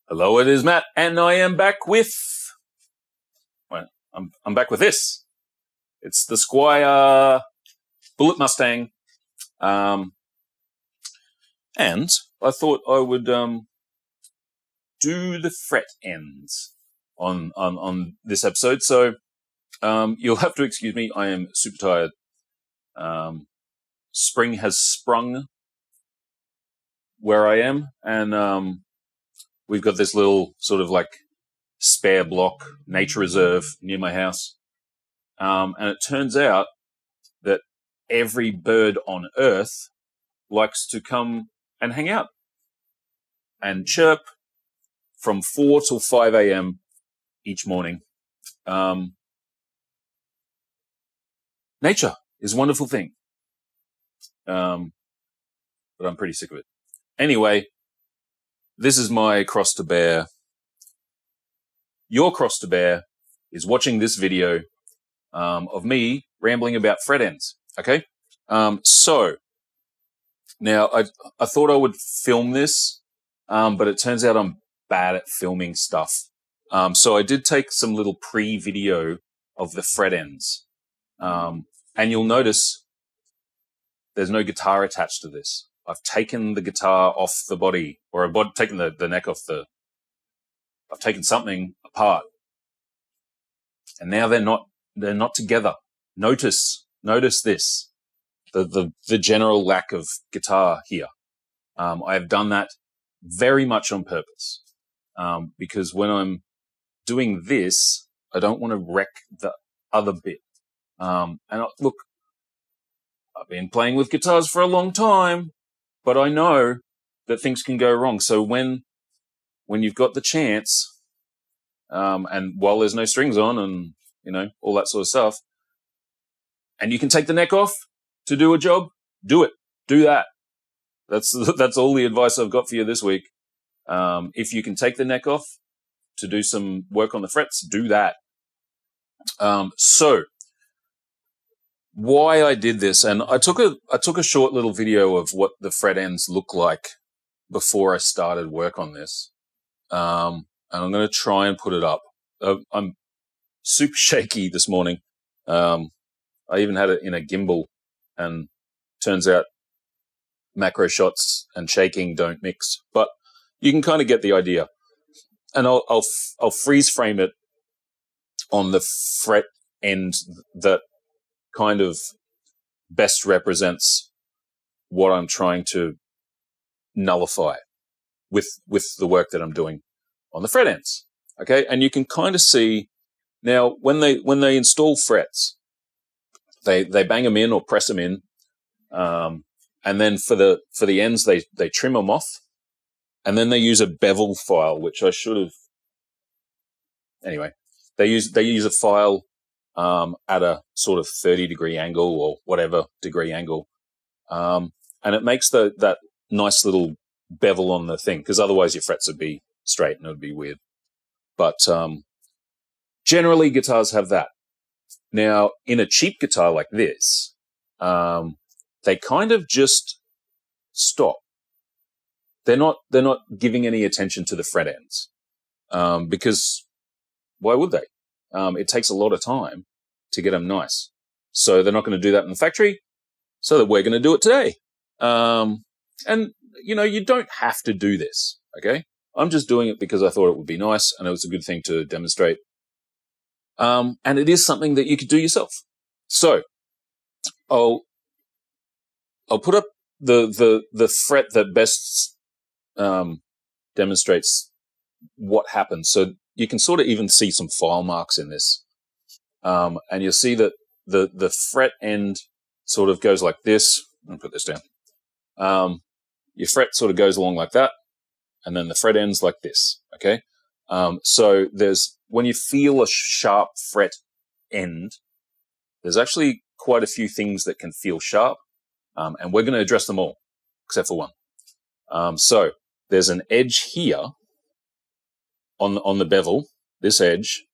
Hello, it is Matt, and I am back with. Well, I'm back with this. It's the Squier Mustang, and I thought I would do the fret ends on this episode. So you'll have to excuse me. I am super tired. Spring has sprung where I am, and we've got this little sort of like spare block nature reserve near my house. And it turns out that every bird on earth likes to come and hang out and chirp from 4 till 5 a.m. each morning. Nature is a wonderful thing. But I'm pretty sick of it. Anyway, this is my cross to bear. Your cross to bear is watching this video of me rambling about fret ends. Okay? So now I thought I would film this, but it turns out I'm bad at filming stuff. So I did take some little pre-video of the fret ends. And you'll notice there's no guitar attached to this. I've taken the guitar off the body, or I've taken the neck off I've taken something apart. And now they're not together. Notice this, the general lack of guitar here. I have done that very much on purpose, because when I'm doing this, I don't want to wreck the other bit. Look, I've been playing with guitars for a long time, but I know that things can go wrong. So when you've got the chance, and while there's no strings on and, all that sort of stuff, and you can take the neck off to do a job, do it. Do that. That's all the advice I've got for you this week. If you can take the neck off to do some work on the frets, do that. So why I did this, and I took a short little video of what the fret ends look like before I started work on this. And I'm going to try and put it up. I'm super shaky this morning. I even had it in a gimbal, and turns out macro shots and shaking don't mix, but you can kind of get the idea. And I'll freeze frame it on the fret end that kind of best represents what I'm trying to nullify with the work that I'm doing on the fret ends. Okay. And you can kind of see now when they install frets, they bang them in or press them in. And then for the ends, they trim them off, and then they use a bevel file, which I should have. Anyway, they use a file, at a sort of 30-degree angle or whatever degree angle. And it makes that nice little bevel on the thing, because otherwise your frets would be straight and it would be weird. But generally guitars have that. Now, in a cheap guitar like this, they kind of just stop. They're not giving any attention to the fret ends, because why would they? It takes a lot of time to get them nice. So they're not going to do that in the factory. So that we're going to do it today. And you don't have to do this. Okay. I'm just doing it because I thought it would be nice and it was a good thing to demonstrate. And it is something that you could do yourself. So I'll put up the fret that best demonstrates what happens. So you can sort of even see some file marks in this. And you'll see that the fret end sort of goes like this. Let me put this down. Your fret sort of goes along like that, and then the fret ends like this. Okay. So when you feel a sharp fret end, there's actually quite a few things that can feel sharp. And we're going to address them all, except for one. So there's an edge here on the bevel, this edge.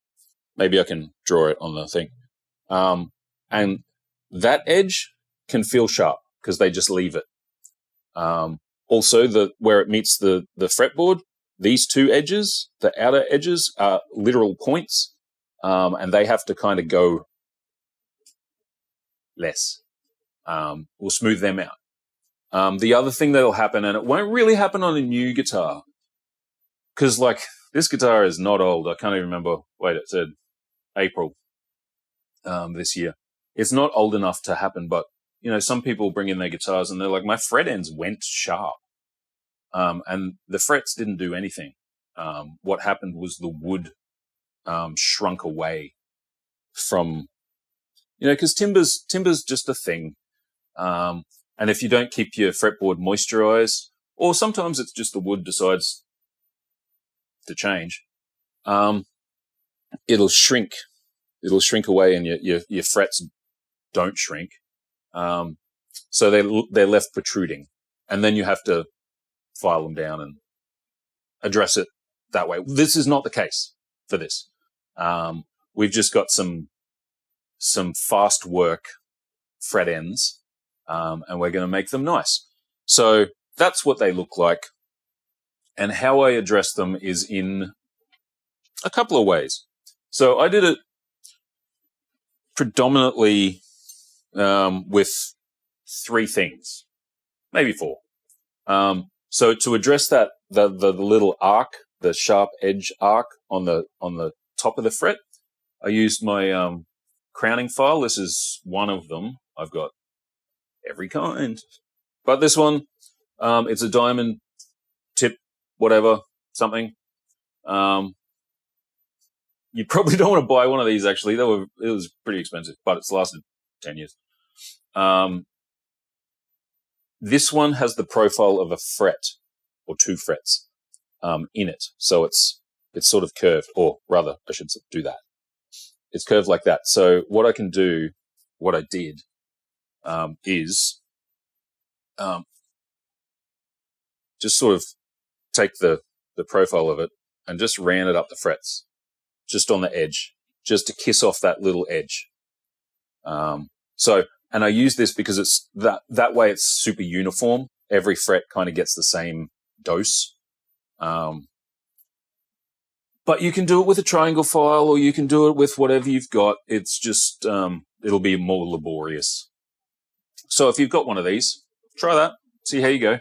Maybe I can draw it on the thing. And that edge can feel sharp because they just leave it. Also, where it meets the fretboard, these two edges, the outer edges, are literal points, and they have to kind of go less. We'll smooth them out. The other thing that'll happen, and it won't really happen on a new guitar, because like this guitar is not old. I can't even remember. Wait, it said April this year. It's not old enough to happen, but you know, some people bring in their guitars and they're like, my fret ends went sharp, and the frets didn't do anything. What happened was the wood shrunk away from, you know, because timber's just a thing. And if you don't keep your fretboard moisturized, or sometimes it's just the wood decides to change, it'll shrink. It'll shrink away, and your frets don't shrink. So they're left protruding, and then you have to file them down and address it that way. This is not the case for this. We've just got some fast work fret ends, and we're going to make them nice. So that's what they look like. And how I address them is in a couple of ways. So I did it predominantly with three things, maybe four. So to address that, the little arc, the sharp edge arc on the top of the fret, I used my crowning file. This is one of them. I've got every kind, but this one, it's a diamond tip, whatever, something. You probably don't want to buy one of these, actually. It was pretty expensive, but it's lasted 10 years. This one has the profile of a fret or two frets in it. So it's sort of curved, or rather, I should do that. It's curved like that. So what I can do, what I did, is just sort of take the profile of it and just ran it up the frets, just on the edge, just to kiss off that little edge. And I use this because it's that way it's super uniform. Every fret kind of gets the same dose. But you can do it with a triangle file, or you can do it with whatever you've got. It's just, it'll be more laborious. So if you've got one of these, try that, see how you go.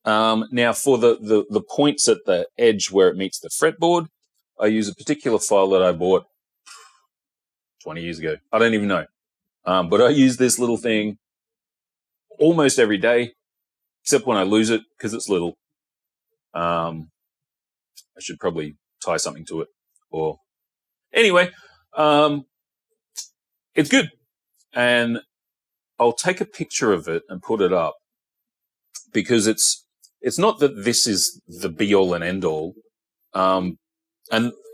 Now for the points at the edge where it meets the fretboard, I use a particular file that I bought 20 years ago. I don't even know. But I use this little thing almost every day, except when I lose it because it's little. I should probably tie something to it. Or anyway, it's good. And I'll take a picture of it and put it up, because it's not that this is the be all and end all. And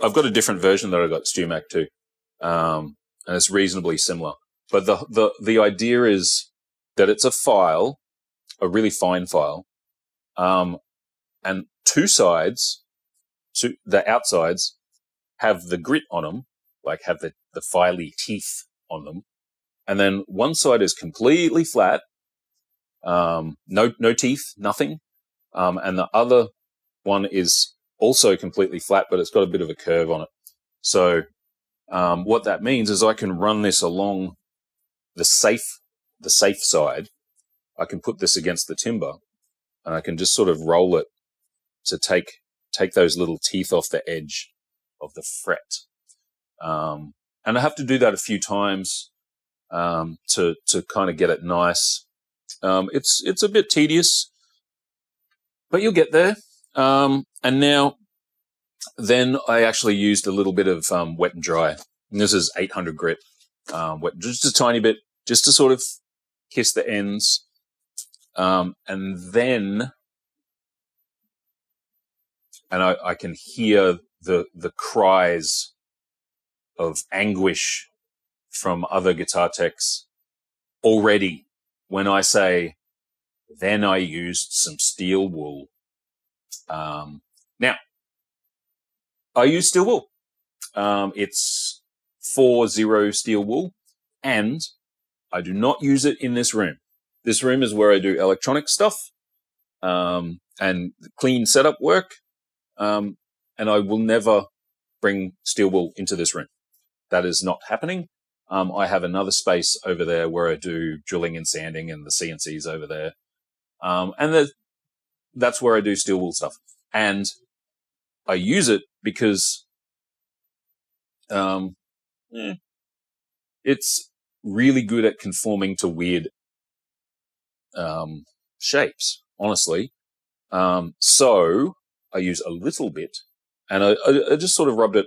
I've got a different version that I got StuMac too. And it's reasonably similar. But the idea is that it's a file, a really fine file, and two sides, the outsides, have the grit on them, like have the filey teeth on them, and then one side is completely flat, no teeth, nothing, and the other one is also completely flat, but it's got a bit of a curve on it. So what that means is I can run this along the safe side. I can put this against the timber, and I can just sort of roll it to take those little teeth off the edge of the fret. And I have to do that a few times to kind of get it nice. It's a bit tedious, but you'll get there. And now, then I actually used a little bit of wet and dry. And this is 800 grit. Wet, just a tiny bit, just to sort of kiss the ends. And then, and I can hear the cries of anguish from other guitar techs already when I say, then I used some steel wool. Now, I use steel wool. It's 4-0 steel wool, and I do not use it in this room. This room is where I do electronic stuff and clean setup work. and I will never bring steel wool into this room. That is not happening. I have another space over there where I do drilling and sanding, and the CNC's over there. And that's where I do steel wool stuff. And I use it because it's really good at conforming to weird shapes, honestly. So I use a little bit, and I just sort of rubbed it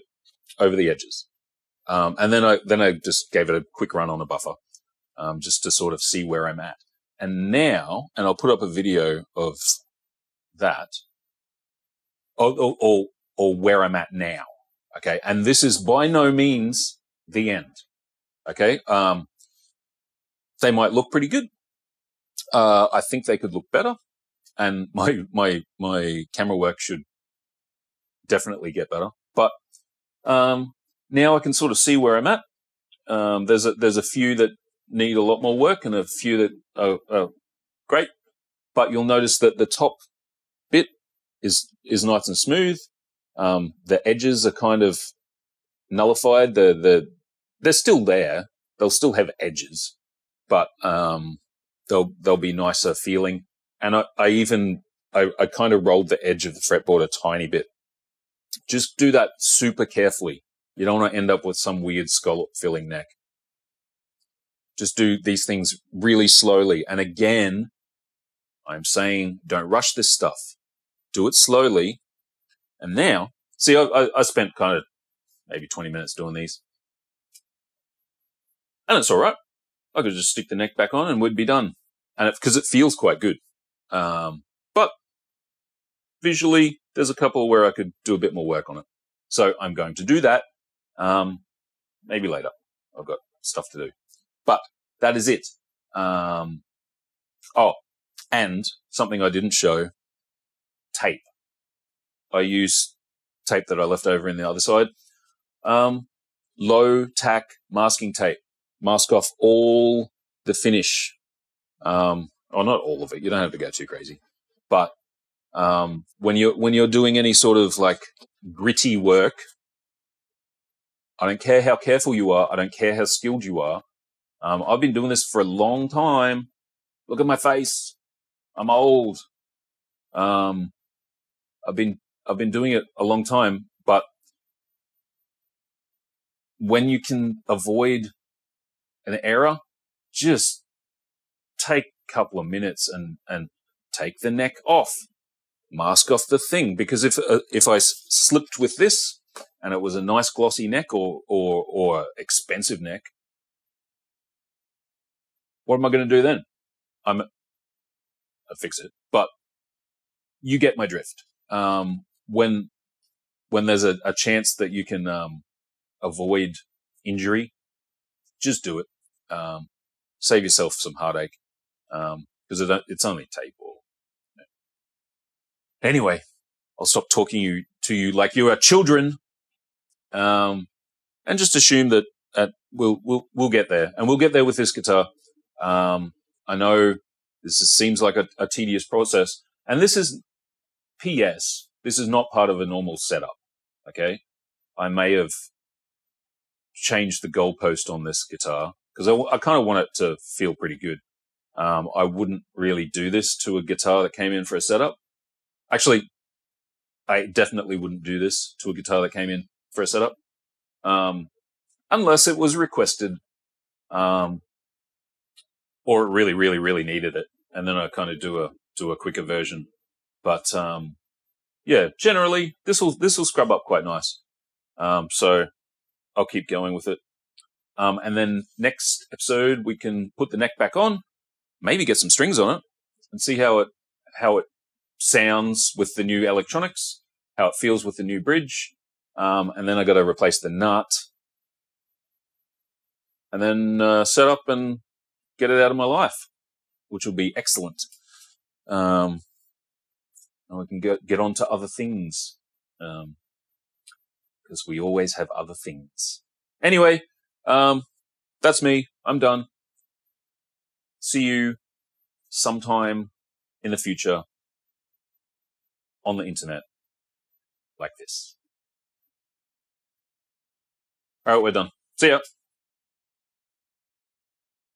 over the edges. And then I just gave it a quick run on a buffer, just to sort of see where I'm at. And now, and I'll put up a video of that, or where I'm at now. Okay. And this is by no means the end. Okay. They might look pretty good. I think they could look better, and my camera work should definitely get better. But now I can sort of see where I'm at. There's a few that need a lot more work, and a few that are great. But you'll notice that the top bit is nice and smooth. The edges are kind of nullified. They're still there. They'll still have edges, but they'll be nicer feeling. And I kind of rolled the edge of the fretboard a tiny bit. Just do that super carefully. You don't want to end up with some weird scallop filling neck. Just do these things really slowly. And again, I'm saying don't rush this stuff. Do it slowly. And now, see, I spent kind of maybe 20 minutes doing these. And it's all right. I could just stick the neck back on and we'd be done. And because it feels quite good. But visually, there's a couple where I could do a bit more work on it. So I'm going to do that. Maybe later. I've got stuff to do. But that is it. And something I didn't show, tape. I use tape that I left over in the other side. Low tack masking tape. Mask off all the finish. Not all of it. You don't have to go too crazy. But when you're doing any sort of like gritty work, I don't care how careful you are. I don't care how skilled you are. I've been doing this for a long time. Look at my face. I'm old. I've been doing it a long time, but when you can avoid an error, just take a couple of minutes and take the neck off, mask off the thing. Because if I slipped with this and it was a nice glossy neck or expensive neck, what am I going to do then? I'll fix it. But you get my drift. When there's a chance that you can avoid injury, just do it. Save yourself some heartache, because it's only tape. Anyway, I'll stop talking to you like you are children, and just assume that we'll get there, and we'll get there with this guitar. I know this seems like a tedious process, and this is P.S. This is not part of a normal setup. Okay, I may have changed the goalpost on this guitar because I kind of want it to feel pretty good. I wouldn't really do this to a guitar that came in for a setup. Actually, I definitely wouldn't do this to a guitar that came in for a setup, unless it was requested, or it really, really, really needed it, and then I kind of do a quicker version. But yeah, generally this will scrub up quite nice. So I'll keep going with it. And then next episode we can put the neck back on, maybe get some strings on it, and see how it sounds with the new electronics, how it feels with the new bridge. And then I got to replace the nut, and then set up and get it out of my life, which will be excellent. And we can get on to other things, because we always have other things. Anyway, that's me. I'm done. See you sometime in the future on the internet. like this. All right, we're done. See ya.